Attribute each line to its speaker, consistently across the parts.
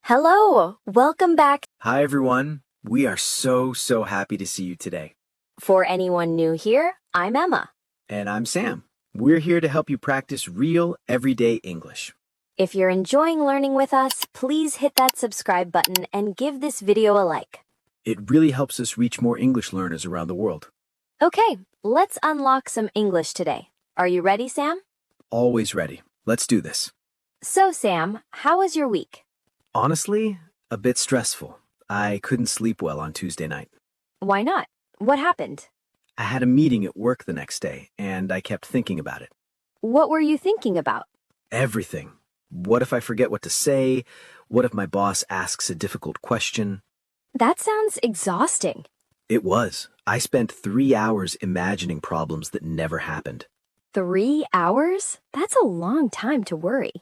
Speaker 1: Hello, welcome back.
Speaker 2: Hi, everyone. We are so happy to see you today.
Speaker 1: For anyone new here, I'm Emma.
Speaker 2: And I'm Sam. We're here to help you practice real, everyday English.
Speaker 1: If you're enjoying learning with us, please hit that subscribe button and give this video a like.
Speaker 2: It really helps us reach more English learners around the world.
Speaker 1: Okay, let's unlock some English today. Are you ready, Sam?
Speaker 2: Always ready. Let's do this.
Speaker 1: So, Sam, how was your week?
Speaker 2: Honestly, a bit stressful. I couldn't sleep well on Tuesday night.
Speaker 1: Why not? What happened?
Speaker 2: I had a meeting at work the next day, and I kept thinking about it.
Speaker 1: What were you thinking about?
Speaker 2: Everything. What if I forget what to say? What if my boss asks a difficult question?
Speaker 1: That sounds exhausting.
Speaker 2: It was. I spent 3 hours imagining problems that never happened.
Speaker 1: 3 hours? That's a long time to worry.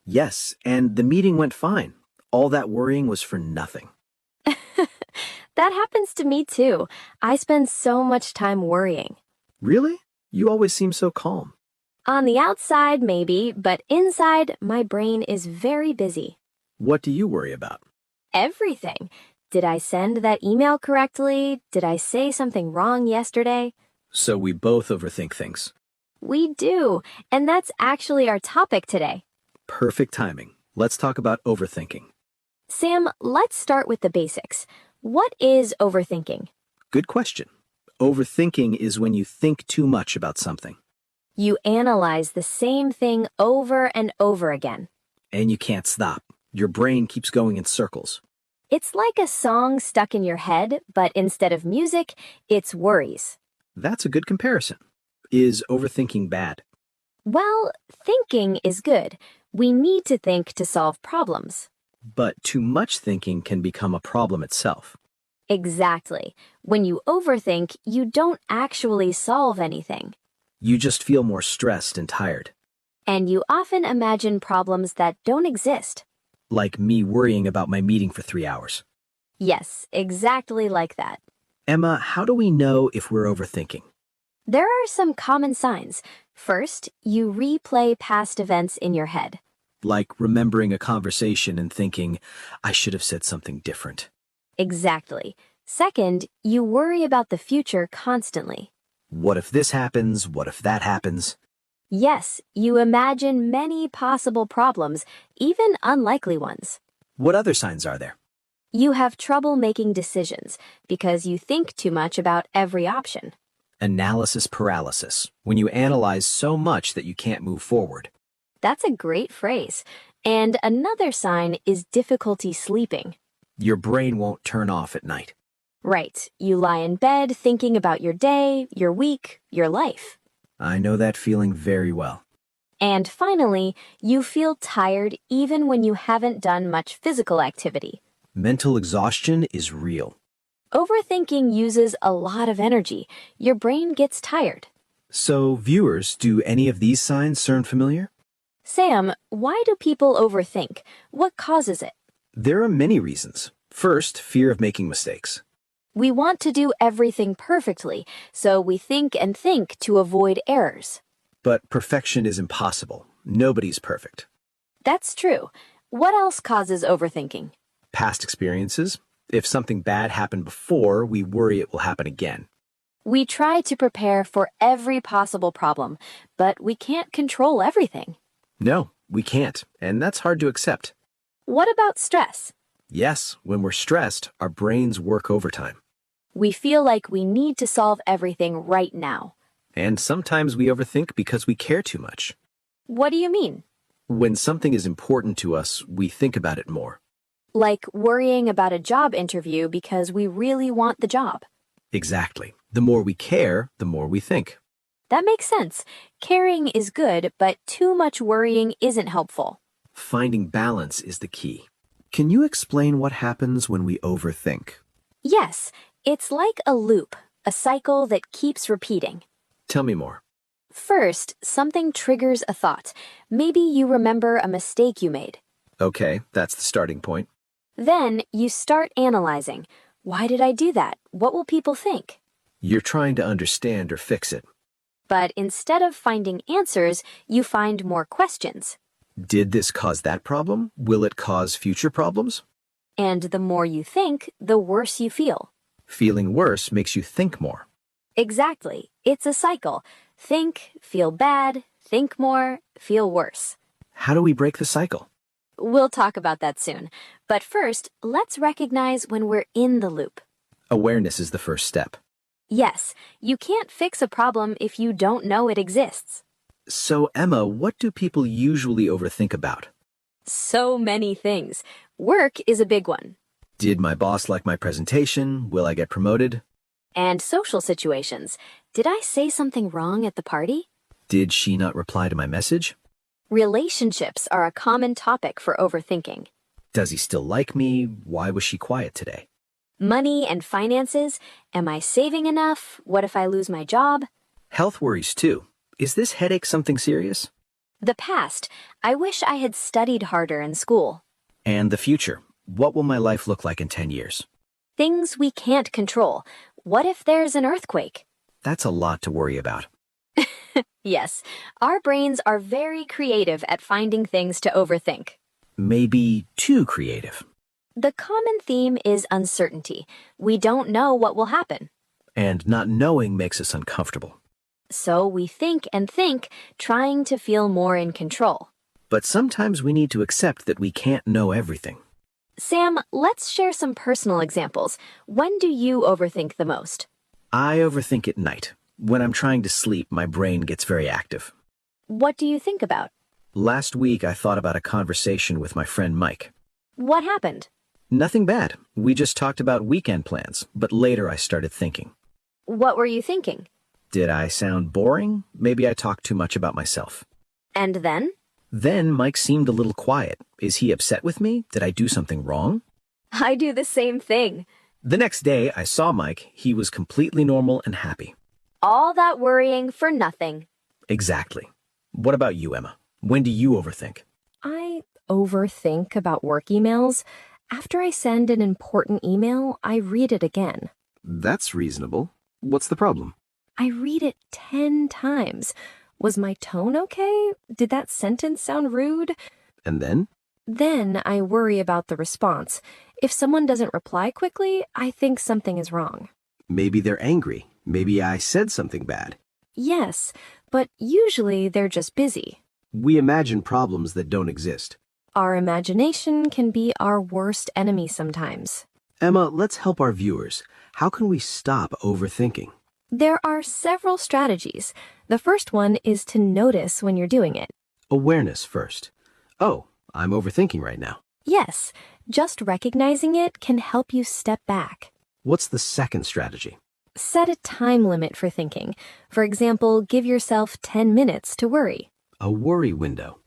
Speaker 2: Yes, and the meeting went fine. All that worrying was for nothing.
Speaker 1: That happens to me too. I spend so much time worrying.
Speaker 2: Really? You always seem so calm.
Speaker 1: On the outside, maybe, but inside, my brain is very busy.
Speaker 2: What do you worry about?
Speaker 1: Everything. Did I send that email correctly? Did I say something wrong yesterday?
Speaker 2: So we both overthink things.
Speaker 1: We do, and that's actually our topic today.
Speaker 2: Perfect timing. Let's talk about overthinking.
Speaker 1: Sam, let's start with the basics. What is overthinking?
Speaker 2: Good question. Overthinking is when you think too much about something.
Speaker 1: You analyze the same thing over and over again.
Speaker 2: And you can't stop. Your brain keeps going in circles.
Speaker 1: It's like a song stuck in your head, but instead of music, it's worries.
Speaker 2: That's a good comparison. Is overthinking bad?
Speaker 1: Well, thinking is good. We need to think to solve problems.
Speaker 2: But too much thinking can become a problem itself.
Speaker 1: Exactly. When you overthink, you don't actually solve anything.
Speaker 2: You just feel more stressed and tired.
Speaker 1: And you often imagine problems that don't exist.
Speaker 2: Like me worrying about my meeting for 3 hours.
Speaker 1: Yes, exactly like that.
Speaker 2: Emma, how do we know if we're overthinking?
Speaker 1: There are some common signs. First, you replay past events in your head.
Speaker 2: Like remembering a conversation and thinking, I should have said something different.
Speaker 1: Exactly. Second, you worry about the future constantly.
Speaker 2: What if this happens? What if that happens?
Speaker 1: Yes, you imagine many possible problems, even unlikely ones.
Speaker 2: What other signs are there?
Speaker 1: You have trouble making decisions because you think too much about every option.
Speaker 2: Analysis paralysis, when you analyze so much that you can't move forward.
Speaker 1: That's a great phrase. And another sign is difficulty sleeping.
Speaker 2: Your brain won't turn off at night.
Speaker 1: Right. You lie in bed thinking about your day, your week, your life.
Speaker 2: I know that feeling very well.
Speaker 1: And finally, you feel tired even when you haven't done much physical activity.
Speaker 2: Mental exhaustion is real.
Speaker 1: Overthinking uses a lot of energy. Your brain gets tired.
Speaker 2: So, viewers, do any of these signs sound familiar?
Speaker 1: Sam, why do people overthink? What causes it?
Speaker 2: There are many reasons. First, fear of making mistakes.
Speaker 1: We want to do everything perfectly, so we think and think to avoid errors.
Speaker 2: But perfection is impossible. Nobody's perfect.
Speaker 1: That's true. What else causes overthinking?
Speaker 2: Past experiences. If something bad happened before, we worry it will happen again.
Speaker 1: We try to prepare for every possible problem, but we can't control everything.
Speaker 2: No, we can't, and that's hard to accept.
Speaker 1: What about stress?
Speaker 2: Yes, when we're stressed, our brains work overtime.
Speaker 1: We feel like we need to solve everything right now.
Speaker 2: And sometimes we overthink because we care too much.
Speaker 1: What do you mean?
Speaker 2: When something is important to us, we think about it more.
Speaker 1: Like worrying about a job interview because we really want the job.
Speaker 2: Exactly. The more we care, the more we think.
Speaker 1: That makes sense. Caring is good, but too much worrying isn't helpful.
Speaker 2: Finding balance is the key. Can you explain what happens when we overthink?
Speaker 1: Yes, it's like a loop, a cycle that keeps repeating.
Speaker 2: Tell me more.
Speaker 1: First, something triggers a thought. Maybe you remember a mistake you made.
Speaker 2: Okay, that's the starting point.
Speaker 1: Then you start analyzing. Why did I do that? What will people think?
Speaker 2: You're trying to understand or fix it.
Speaker 1: But instead of finding answers, you find more questions.
Speaker 2: Did this cause that problem? Will it cause future problems?
Speaker 1: And the more you think, the worse you feel.
Speaker 2: Feeling worse makes you think more.
Speaker 1: Exactly. It's a cycle. Think, feel bad, think more, feel worse.
Speaker 2: How do we break the cycle?
Speaker 1: We'll talk about that soon. But first, let's recognize when we're in the loop.
Speaker 2: Awareness is the first step.
Speaker 1: Yes, you can't fix a problem if you don't know it exists.
Speaker 2: So, Emma, what do people usually overthink about?
Speaker 1: So many things. Work is a big one.
Speaker 2: Did my boss like my presentation? Will I get promoted?
Speaker 1: And social situations. Did I say something wrong at the party?
Speaker 2: Did she not reply to my message?
Speaker 1: Relationships are a common topic for overthinking.
Speaker 2: Does he still like me? Why was she quiet today?
Speaker 1: Money and finances. Am I saving enough? What if I lose my job?
Speaker 2: Health worries too. Is this headache something serious?
Speaker 1: The past. I wish I had studied harder in school.
Speaker 2: And the future. What will my life look like in 10 years?
Speaker 1: Things we can't control. What if there's an earthquake?
Speaker 2: That's a lot to worry about.
Speaker 1: Yes, our brains are very creative at finding things to overthink.
Speaker 2: Maybe too creative.
Speaker 1: The common theme is uncertainty. We don't know what will happen.
Speaker 2: And not knowing makes us uncomfortable.
Speaker 1: So we think and think, trying to feel more in control.
Speaker 2: But sometimes we need to accept that we can't know everything.
Speaker 1: Sam, let's share some personal examples. When do you overthink the most?
Speaker 2: I overthink at night. When I'm trying to sleep, my brain gets very active.
Speaker 1: What do you think about?
Speaker 2: Last week, I thought about a conversation with my friend Mike.
Speaker 1: What happened?
Speaker 2: Nothing bad. We just talked about weekend plans, but later I started thinking.
Speaker 1: What were you thinking?
Speaker 2: Did I sound boring? Maybe I talked too much about myself.
Speaker 1: And then?
Speaker 2: Then Mike seemed a little quiet. Is he upset with me? Did I do something wrong?
Speaker 1: I do the same thing.
Speaker 2: The next day, I saw Mike. He was completely normal and happy.
Speaker 1: All that worrying for nothing.
Speaker 2: Exactly. What about you, Emma? When do you overthink?
Speaker 3: I overthink about work emails. After I send an important email, I read it again.
Speaker 2: That's reasonable. What's the problem?
Speaker 3: I read it 10 times. Was my tone okay? Did that sentence sound rude?
Speaker 2: And then?
Speaker 3: Then I worry about the response. If someone doesn't reply quickly, I think something is wrong.
Speaker 2: Maybe they're angry. Maybe I said something bad.
Speaker 3: Yes, but usually they're just busy.
Speaker 2: We imagine problems that don't exist.
Speaker 3: Our imagination can be our worst enemy sometimes.
Speaker 2: Emma, let's help our viewers. How can we stop overthinking?
Speaker 3: There are several strategies. The first one is to notice when you're doing it.
Speaker 2: Awareness first. Oh, I'm overthinking right now.
Speaker 3: Yes, just recognizing it can help you step back.
Speaker 2: What's the second strategy?
Speaker 3: Set a time limit for thinking. For example, give yourself 10 minutes to worry.
Speaker 2: A worry window.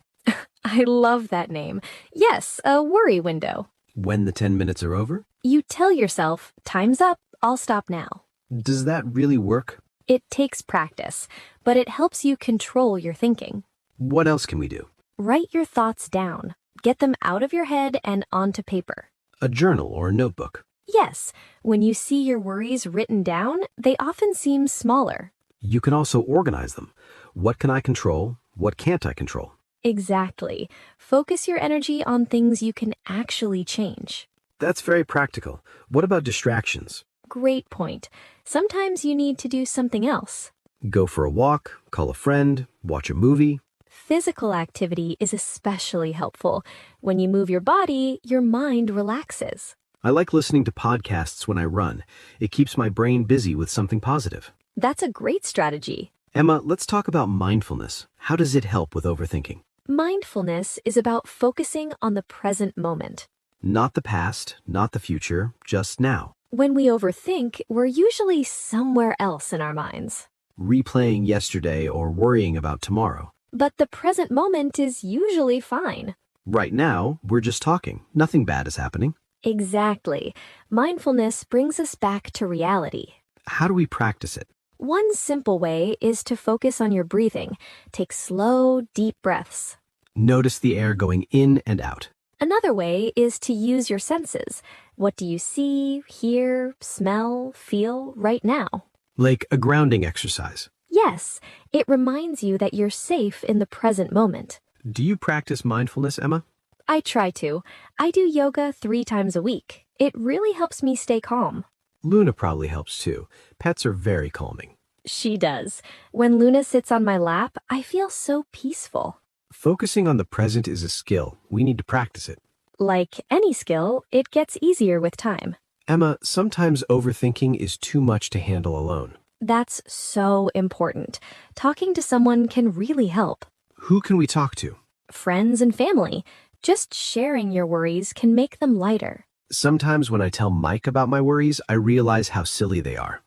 Speaker 3: I love that name. Yes, a worry window.
Speaker 2: When the 10 minutes are over?
Speaker 3: You tell yourself, time's up, I'll stop now.
Speaker 2: Does that really work?
Speaker 3: It takes practice, but it helps you control your thinking.
Speaker 2: What else can we do?
Speaker 3: Write your thoughts down. Get them out of your head and onto paper.
Speaker 2: A journal or a notebook.
Speaker 3: Yes, when you see your worries written down, they often seem smaller.
Speaker 2: You can also organize them. What can I control? What can't I control?
Speaker 3: Exactly. Focus your energy on things you can actually change.
Speaker 2: That's very practical. What about distractions?
Speaker 3: Great point. Sometimes you need to do something else.
Speaker 2: Go for a walk, call a friend, watch a movie.
Speaker 3: Physical activity is especially helpful. When you move your body, your mind relaxes.
Speaker 2: I like listening to podcasts when I run. It keeps my brain busy with something positive.
Speaker 3: That's a great strategy.
Speaker 2: Emma, let's talk about mindfulness. How does it help with overthinking?
Speaker 3: Mindfulness is about focusing on the present moment.
Speaker 2: Not the past, not the future, just now.
Speaker 3: When we overthink, we're usually somewhere else in our minds.
Speaker 2: Replaying yesterday or worrying about tomorrow.
Speaker 3: But the present moment is usually fine.
Speaker 2: Right now, we're just talking. Nothing bad is happening.
Speaker 3: Exactly. Mindfulness brings us back to reality.
Speaker 2: How do we practice it?
Speaker 3: One simple way is to focus on your breathing. Take slow, deep breaths.
Speaker 2: Notice the air going in and out.
Speaker 3: Another way is to use your senses. What do you see, hear, smell, feel right now?
Speaker 2: Like a grounding exercise.
Speaker 3: Yes, it reminds you that you're safe in the present moment.
Speaker 2: Do you practice mindfulness, Emma?
Speaker 3: I try to. I do yoga 3 times a week. It really helps me stay calm.
Speaker 2: Luna probably helps too. Pets are very calming.
Speaker 3: She does. When Luna sits on my lap, I feel so peaceful.
Speaker 2: Focusing on the present is a skill. We need to practice it.
Speaker 3: Like any skill, it gets easier with time.
Speaker 2: Emma, sometimes overthinking is too much to handle alone.
Speaker 3: That's so important. Talking to someone can really help.
Speaker 2: Who can we talk to?
Speaker 3: Friends and family. Just sharing your worries can make them lighter.
Speaker 2: Sometimes when I tell Mike about my worries, I realize how silly they are.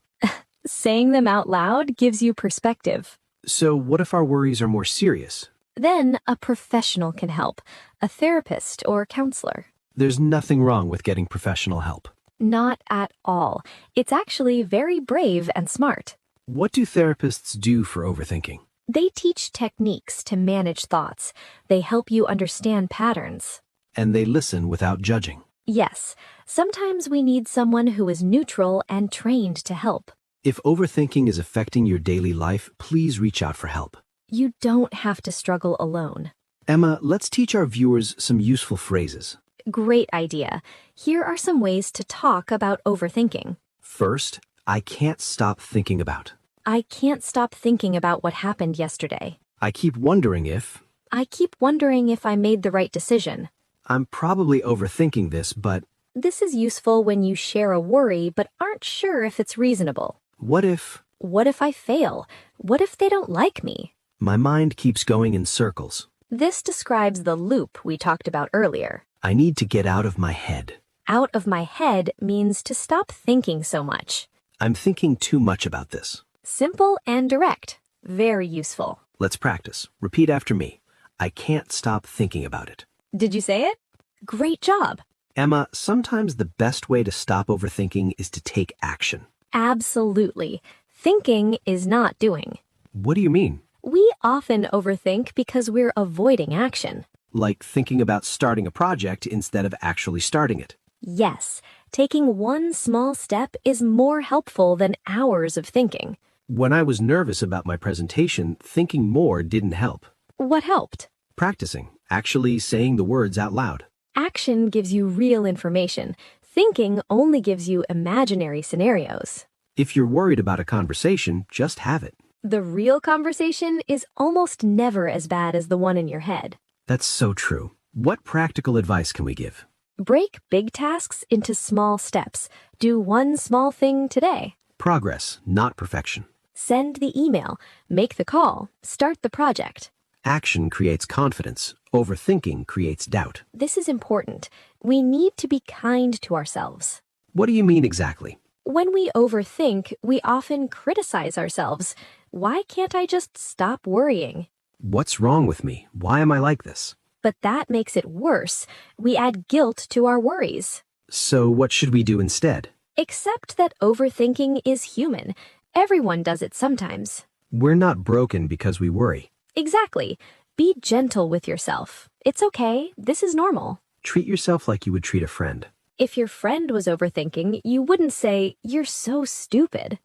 Speaker 3: Saying them out loud gives you perspective.
Speaker 2: So what if our worries are more serious?
Speaker 3: Then a professional can help, a therapist or counselor.
Speaker 2: There's nothing wrong with getting professional help.
Speaker 3: Not at all. It's actually very brave and smart.
Speaker 2: What do therapists do for overthinking?
Speaker 3: They teach techniques to manage thoughts. They help you understand patterns.
Speaker 2: And they listen without judging.
Speaker 3: Yes, sometimes we need someone who is neutral and trained to help.
Speaker 2: If overthinking is affecting your daily life, please reach out for help.
Speaker 3: You don't have to struggle alone.
Speaker 2: Emma, let's teach our viewers some useful phrases.
Speaker 3: Great idea. Here are some ways to talk about overthinking.
Speaker 2: First, I can't stop thinking about.
Speaker 3: I can't stop thinking about what happened yesterday.
Speaker 2: I keep wondering if.
Speaker 3: I keep wondering if I made the right decision.
Speaker 2: I'm probably overthinking this, but.
Speaker 3: This is useful when you share a worry but aren't sure if it's reasonable.
Speaker 2: What if.
Speaker 3: What if I fail? What if they don't like me?
Speaker 2: My mind keeps going in circles.
Speaker 3: This describes the loop we talked about earlier.
Speaker 2: I need to get out of my head.
Speaker 3: Out of my head means to stop thinking so much.
Speaker 2: I'm thinking too much about this.
Speaker 3: Simple and direct. Very useful.
Speaker 2: Let's practice. Repeat after me. I can't stop thinking about it.
Speaker 3: Did you say it? Great job.
Speaker 2: Emma, sometimes the best way to stop overthinking is to take action.
Speaker 3: Absolutely. Thinking is not doing.
Speaker 2: What do you mean?
Speaker 3: We often overthink because we're avoiding action.
Speaker 2: Like thinking about starting a project instead of actually starting it.
Speaker 3: Yes, taking one small step is more helpful than hours of thinking.
Speaker 2: When I was nervous about my presentation, thinking more didn't help.
Speaker 3: What helped?
Speaker 2: Practicing, actually saying the words out loud.
Speaker 3: Action gives you real information. Thinking only gives you imaginary scenarios.
Speaker 2: If you're worried about a conversation, just have it.
Speaker 3: The real conversation is almost never as bad as the one in your head.
Speaker 2: That's so true. What practical advice can we give?
Speaker 3: Break big tasks into small steps. Do one small thing today.
Speaker 2: Progress, not perfection.
Speaker 3: Send the email. Make the call. Start the project.
Speaker 2: Action creates confidence. Overthinking creates doubt.
Speaker 3: This is important. We need to be kind to ourselves.
Speaker 2: What do you mean exactly?
Speaker 3: When we overthink, we often criticize ourselves. Why can't I just stop worrying?
Speaker 2: What's wrong with me? Why am I like this?
Speaker 3: But that makes it worse. We add guilt to our worries.
Speaker 2: So what should we do instead?
Speaker 3: Accept that overthinking is human. Everyone does it sometimes.
Speaker 2: We're not broken because we worry.
Speaker 3: Exactly. Be gentle with yourself. It's okay. This is normal.
Speaker 2: Treat yourself like you would treat a friend.
Speaker 3: If your friend was overthinking, you wouldn't say, "You're so stupid."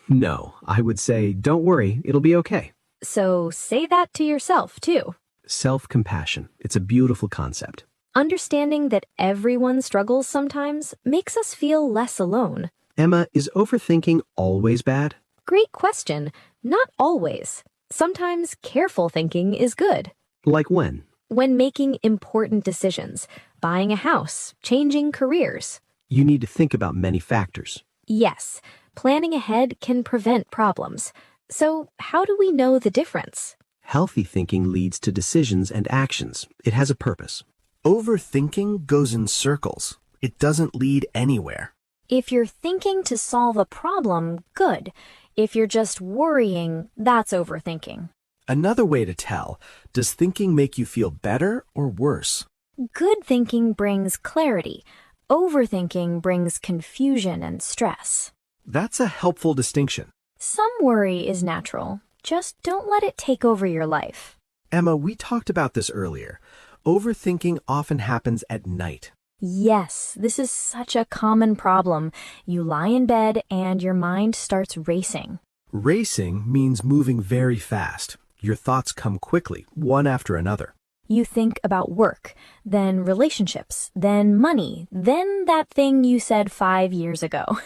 Speaker 2: No, I would say, don't worry, it'll be okay.
Speaker 3: So say that to yourself, too.
Speaker 2: Self-compassion. It's a beautiful concept.
Speaker 3: Understanding that everyone struggles sometimes makes us feel less alone.
Speaker 2: Emma, is overthinking always bad?
Speaker 3: Great question. Not always. Sometimes careful thinking is good.
Speaker 2: Like when?
Speaker 3: When making important decisions, buying a house, changing careers.
Speaker 2: You need to think about many factors.
Speaker 3: Yes, planning ahead can prevent problems. So how do we know the difference?
Speaker 2: Healthy thinking leads to decisions and actions. It has a purpose.
Speaker 4: Overthinking goes in circles. It doesn't lead anywhere.
Speaker 3: If you're thinking to solve a problem, good. If you're just worrying, that's overthinking.
Speaker 4: Another way to tell, does thinking make you feel better or worse?
Speaker 3: Good thinking brings clarity. Overthinking brings confusion and stress.
Speaker 4: That's a helpful distinction.
Speaker 3: Some worry is natural. Just don't let it take over your life.
Speaker 4: Emma, we talked about this earlier. Overthinking often happens at night.
Speaker 3: Yes, this is such a common problem. You lie in bed and your mind starts racing.
Speaker 4: Racing means moving very fast. Your thoughts come quickly, one after another.
Speaker 3: You think about work, then relationships, then money, then that thing you said 5 years ago.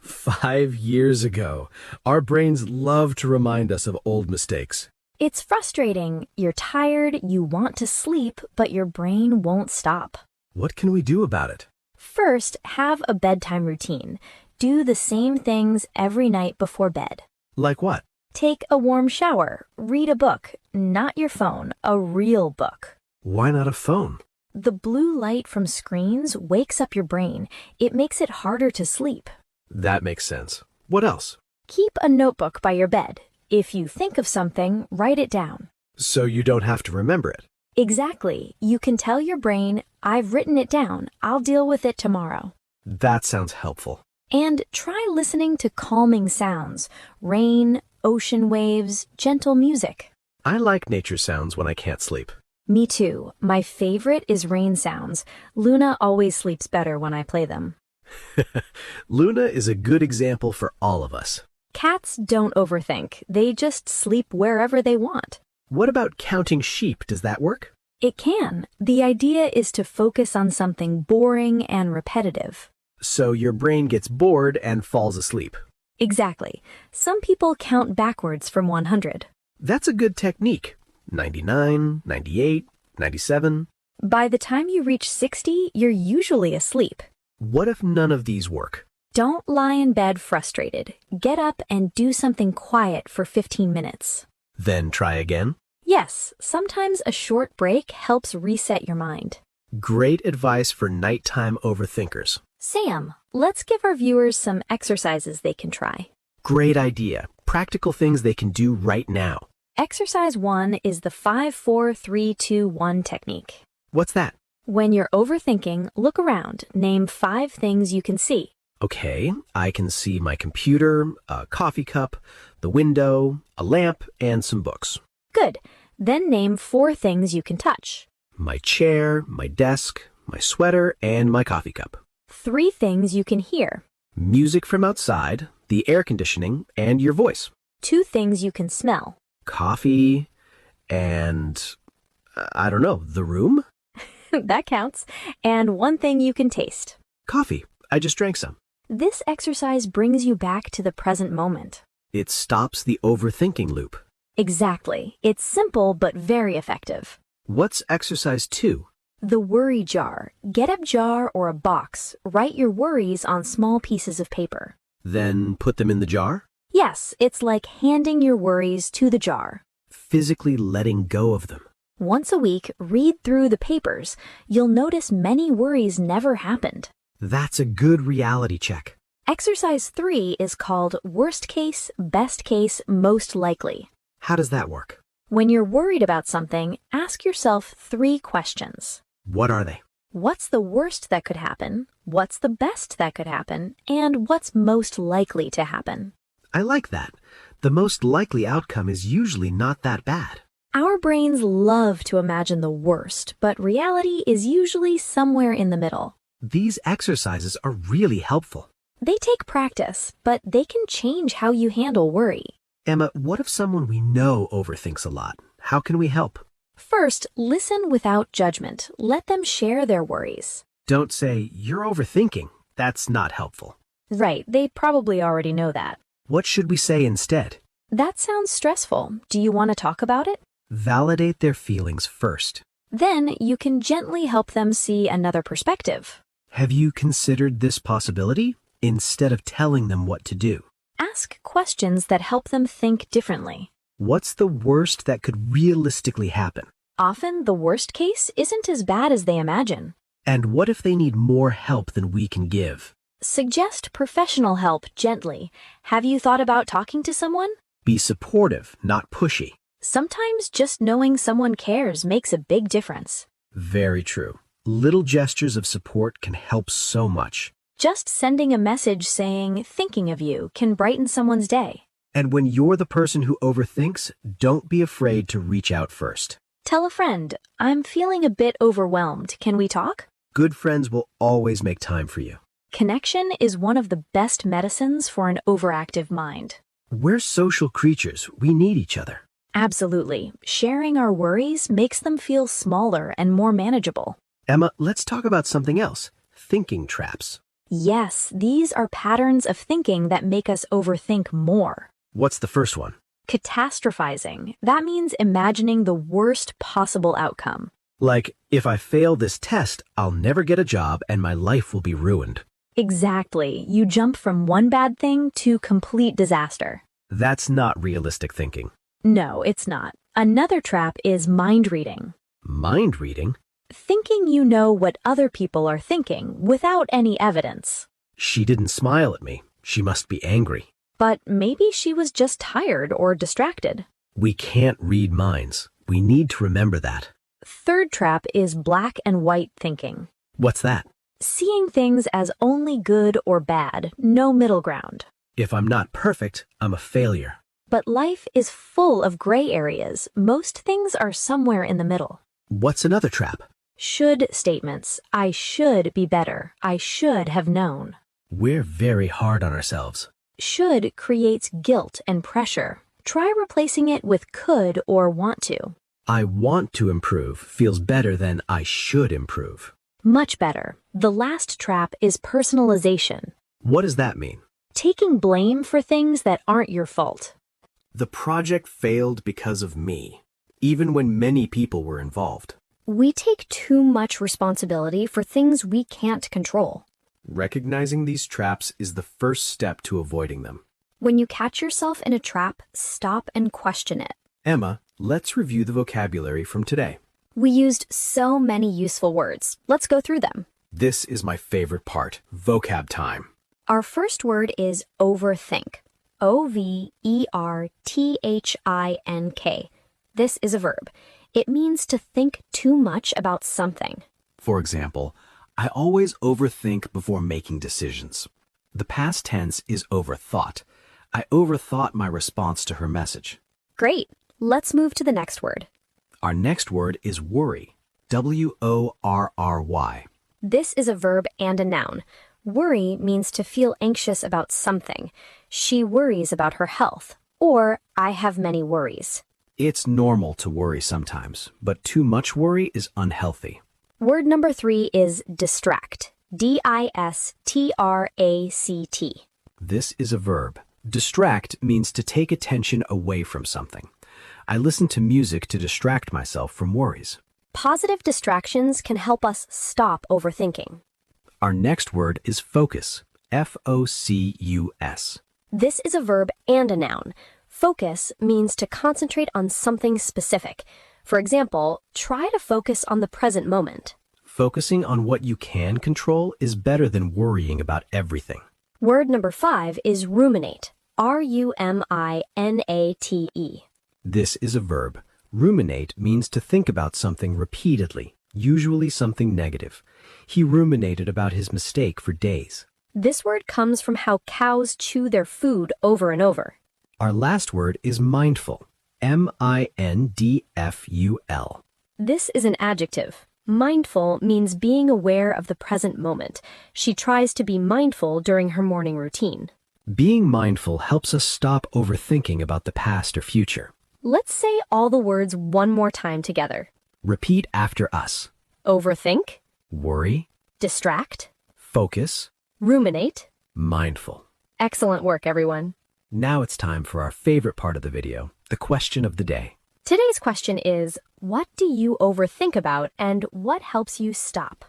Speaker 4: 5 years ago. Our brains love to remind us of old mistakes.
Speaker 3: It's frustrating. You're tired, you want to sleep, but your brain won't stop.
Speaker 4: What can we do about it?
Speaker 3: First, have a bedtime routine. Do the same things every night before bed.
Speaker 4: Like what?
Speaker 3: Take a warm shower. Read a book. Not your phone, a real book.
Speaker 4: Why not a phone?
Speaker 3: The blue light from screens wakes up your brain. It makes it harder to sleep.
Speaker 4: That makes sense. What else?
Speaker 3: Keep a notebook by your bed. If you think of something, write it down.
Speaker 4: So you don't have to remember it.
Speaker 3: Exactly. You can tell your brain, I've written it down. I'll deal with it tomorrow.
Speaker 4: That sounds helpful.
Speaker 3: And try listening to calming sounds. Rain, ocean waves, gentle music.
Speaker 4: I like nature sounds when I can't sleep.
Speaker 3: Me too. My favorite is rain sounds. Luna always sleeps better when I play them.
Speaker 4: Luna is a good example for all of us.
Speaker 3: Cats don't overthink. They just sleep wherever they want.
Speaker 4: What about counting sheep? Does that work?
Speaker 3: It can. The idea is to focus on something boring and repetitive.
Speaker 4: So your brain gets bored and falls asleep.
Speaker 3: Exactly. Some people count backwards from 100.
Speaker 4: That's a good technique. 99, 98, 97.
Speaker 3: By the time you reach 60, you're usually asleep.
Speaker 4: What if none of these work?
Speaker 3: Don't lie in bed frustrated. Get up and do something quiet for 15 minutes.
Speaker 4: Then try again?
Speaker 3: Yes, sometimes a short break helps reset your mind.
Speaker 4: Great advice for nighttime overthinkers.
Speaker 3: Sam, let's give our viewers some exercises they can try.
Speaker 4: Great idea. Practical things they can do right now.
Speaker 3: Exercise 1 is the 5-4-3-2-1 technique.
Speaker 4: What's that?
Speaker 3: When you're overthinking, look around. Name 5 things you can see.
Speaker 4: Okay, I can see my computer, a coffee cup, the window, a lamp, and some books.
Speaker 3: Good. Then name 4 things you can touch.
Speaker 4: My chair, my desk, my sweater, and my coffee cup.
Speaker 3: 3 things you can hear.
Speaker 4: Music from outside, the air conditioning, and your voice.
Speaker 3: 2 things you can smell.
Speaker 4: Coffee, and I don't know, the room?
Speaker 3: That counts. And 1 thing you can taste.
Speaker 4: Coffee. I just drank some.
Speaker 3: This exercise brings you back to the present moment.
Speaker 4: It stops the overthinking loop.
Speaker 3: Exactly. It's simple but very effective.
Speaker 4: What's exercise 2?
Speaker 3: The worry jar. Get a jar or a box. Write your worries on small pieces of paper.
Speaker 4: Then put them in the jar?
Speaker 3: Yes, it's like handing your worries to the jar.
Speaker 4: Physically letting go of them.
Speaker 3: Once a week, read through the papers. You'll notice many worries never happened.
Speaker 4: That's a good reality check.
Speaker 3: Exercise 3 is called worst case, best case, most likely.
Speaker 4: How does that work?
Speaker 3: When you're worried about something, ask yourself 3 questions.
Speaker 4: What are they?
Speaker 3: What's the worst that could happen? What's the best that could happen? And what's most likely to happen?
Speaker 4: I like that. The most likely outcome is usually not that bad.
Speaker 3: Our brains love to imagine the worst, but reality is usually somewhere in the middle.
Speaker 4: These exercises are really helpful.
Speaker 3: They take practice, but they can change how you handle worry.
Speaker 4: Emma, what if someone we know overthinks a lot? How can we help?
Speaker 3: First, listen without judgment. Let them share their worries.
Speaker 4: Don't say, you're overthinking. That's not helpful.
Speaker 3: Right, they probably already know that.
Speaker 4: What should we say instead?
Speaker 3: That sounds stressful. Do you want to talk about it?
Speaker 4: Validate their feelings first.
Speaker 3: Then you can gently help them see another perspective.
Speaker 4: Have you considered this possibility? Instead of telling them what to do.
Speaker 3: Ask questions that help them think differently.
Speaker 4: What's the worst that could realistically happen?
Speaker 3: Often the worst case isn't as bad as they imagine.
Speaker 4: And what if they need more help than we can give?
Speaker 3: Suggest professional help gently. Have you thought about talking to someone?
Speaker 4: Be supportive, not pushy.
Speaker 3: Sometimes just knowing someone cares makes a big difference.
Speaker 4: Very true. Little gestures of support can help so much.
Speaker 3: Just sending a message saying, thinking of you, can brighten someone's day.
Speaker 4: And when you're the person who overthinks, don't be afraid to reach out first.
Speaker 3: Tell a friend, I'm feeling a bit overwhelmed. Can we talk?
Speaker 4: Good friends will always make time for you.
Speaker 3: Connection is one of the best medicines for an overactive mind.
Speaker 4: We're social creatures. We need each other.
Speaker 5: Absolutely. Sharing our worries makes them feel smaller and more manageable.
Speaker 4: Emma, let's talk about something else. Thinking traps.
Speaker 5: Yes, these are patterns of thinking that make us overthink more.
Speaker 4: What's the first one?
Speaker 5: Catastrophizing. That means imagining the worst possible outcome.
Speaker 4: Like, if I fail this test, I'll never get a job and my life will be ruined.
Speaker 5: Exactly. You jump from one bad thing to complete disaster.
Speaker 4: That's not realistic thinking.
Speaker 5: No, it's not. Another trap is mind reading.
Speaker 4: Mind reading?
Speaker 5: Thinking you know what other people are thinking without any evidence.
Speaker 4: She didn't smile at me. She must be angry.
Speaker 5: But maybe she was just tired or distracted.
Speaker 4: We can't read minds. We need to remember that.
Speaker 5: Third trap is black and white thinking.
Speaker 4: What's that?
Speaker 5: Seeing things as only good or bad, no middle ground.
Speaker 4: If I'm not perfect, I'm a failure.
Speaker 5: But life is full of gray areas. Most things are somewhere in the middle.
Speaker 4: What's another trap?
Speaker 5: Should statements. I should be better. I should have known.
Speaker 4: We're very hard on ourselves.
Speaker 5: Should creates guilt and pressure. Try replacing it with could or want to.
Speaker 4: I want to improve feels better than I should improve.
Speaker 5: Much better. The last trap is personalization.
Speaker 4: What does that mean?
Speaker 5: Taking blame for things that aren't your fault.
Speaker 2: The project failed because of me, even when many people were involved.
Speaker 1: We take too much responsibility for things we can't control.
Speaker 2: Recognizing these traps is the first step to avoiding them.
Speaker 1: When you catch yourself in a trap, stop and question it.
Speaker 2: Emma, let's review the vocabulary from today.
Speaker 1: We used so many useful words. Let's go through them.
Speaker 2: This is my favorite part, vocab time.
Speaker 1: Our first word is overthink. O-V-E-R-T-H-I-N-K. This is a verb. It means to think too much about something.
Speaker 2: For example, I always overthink before making decisions. The past tense is overthought. I overthought my response to her message.
Speaker 1: Great. Let's move to the next word.
Speaker 2: Our next word is worry. W-O-R-R-Y.
Speaker 1: This is a verb and a noun. Worry means to feel anxious about something. She worries about her health. Or, I have many worries.
Speaker 2: It's normal to worry sometimes, but too much worry is unhealthy.
Speaker 1: Word number 3 is distract. D-I-S-T-R-A-C-T.
Speaker 2: This is a verb. Distract means to take attention away from something. I listen to music to distract myself from worries.
Speaker 1: Positive distractions can help us stop overthinking.
Speaker 2: Our next word is focus. F-O-C-U-S.
Speaker 1: This is a verb and a noun. Focus means to concentrate on something specific. For example, try to focus on the present moment.
Speaker 2: Focusing on what you can control is better than worrying about everything.
Speaker 1: Word number 5 is ruminate. R-U-M-I-N-A-T-E.
Speaker 2: This is a verb. Ruminate means to think about something repeatedly, usually something negative. He ruminated about his mistake for days.
Speaker 1: This word comes from how cows chew their food over and over.
Speaker 2: Our last word is mindful. M-I-N-D-F-U-L.
Speaker 1: This is an adjective. Mindful means being aware of the present moment. She tries to be mindful during her morning routine.
Speaker 2: Being mindful helps us stop overthinking about the past or future.
Speaker 1: Let's say all the words one more time together.
Speaker 2: Repeat after us.
Speaker 1: Overthink,
Speaker 2: Worry,
Speaker 1: distract,
Speaker 2: focus,
Speaker 1: ruminate.
Speaker 2: mindful.
Speaker 1: Excellent work, everyone.
Speaker 2: Now it's time for our favorite part of the video, the question of the day.
Speaker 1: Today's question is, what do you overthink about and what helps you stop?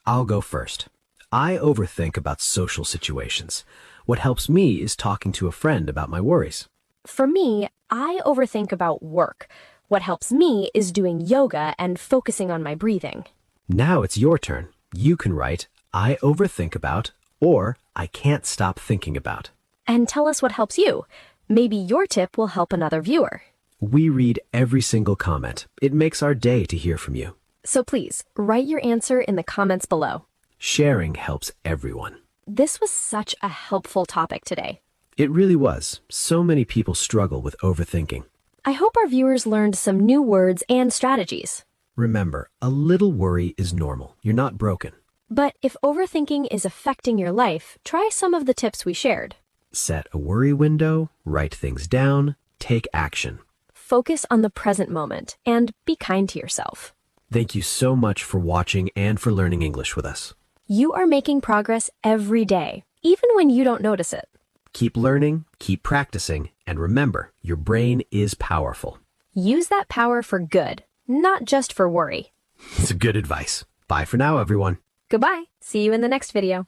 Speaker 2: I'll go first. I overthink about social situations. What helps me is talking to a friend about my worries.
Speaker 1: For me, I overthink about work. What helps me is doing yoga and focusing on my breathing.
Speaker 2: Now it's your turn. You can write, I overthink about, or I can't stop thinking about.
Speaker 1: And tell us what helps you. Maybe your tip will help another viewer.
Speaker 2: We read every single comment. It makes our day to hear from you.
Speaker 1: So please, write your answer in the comments below.
Speaker 2: Sharing helps everyone.
Speaker 1: This was such a helpful topic today.
Speaker 2: It really was. So many people struggle with overthinking.
Speaker 1: I hope our viewers learned some new words and strategies.
Speaker 2: Remember, a little worry is normal. You're not broken.
Speaker 1: But if overthinking is affecting your life, try some of the tips we shared.
Speaker 2: Set a worry window, write things down, take action.
Speaker 3: focus on the present moment and be kind to yourself.
Speaker 4: Thank you so much for watching and for learning English with us.
Speaker 3: You are making progress every day, even when you don't notice it.
Speaker 4: Keep learning, keep practicing, and remember, your brain is powerful.
Speaker 3: Use that power for good, not just for worry.
Speaker 4: It's good advice. Bye for now, everyone.
Speaker 3: Goodbye. See you in the next video.